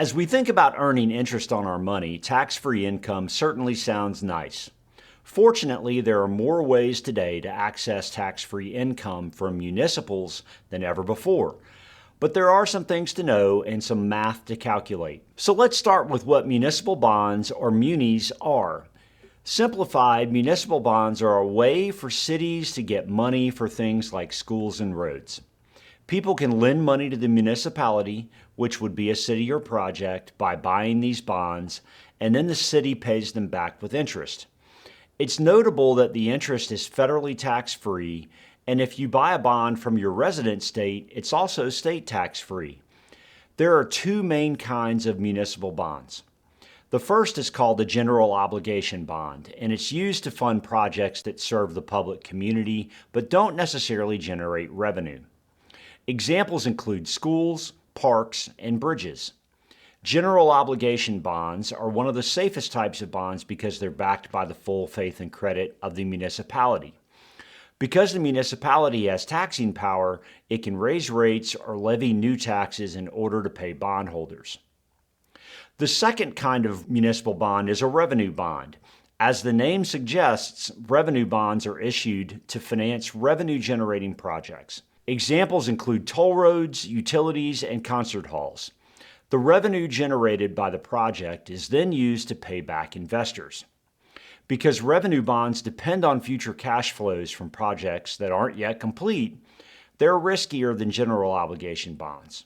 As we think about earning interest on our money, tax-free income certainly sounds nice. Fortunately, there are more ways today to access tax-free income from municipals than ever before. But there are some things to know and some math to calculate. So let's start with what municipal bonds or munis are. Simplified, municipal bonds are a way for cities to get money for things like schools and roads. People can lend money to the municipality, which would be a city or project, by buying these bonds, and then the city pays them back with interest. It's notable that the interest is federally tax-free, and if you buy a bond from your resident state, it's also state tax-free. There are two main kinds of municipal bonds. The first is called the general obligation bond, and it's used to fund projects that serve the public community but don't necessarily generate revenue. Examples include schools, parks, and bridges. General obligation bonds are one of the safest types of bonds because they're backed by the full faith and credit of the municipality. Because the municipality has taxing power, it can raise rates or levy new taxes in order to pay bondholders. The second kind of municipal bond is a revenue bond. As the name suggests, revenue bonds are issued to finance revenue-generating projects. Examples include toll roads, utilities, and concert halls. The revenue generated by the project is then used to pay back investors. Because revenue bonds depend on future cash flows from projects that aren't yet complete, they're riskier than general obligation bonds.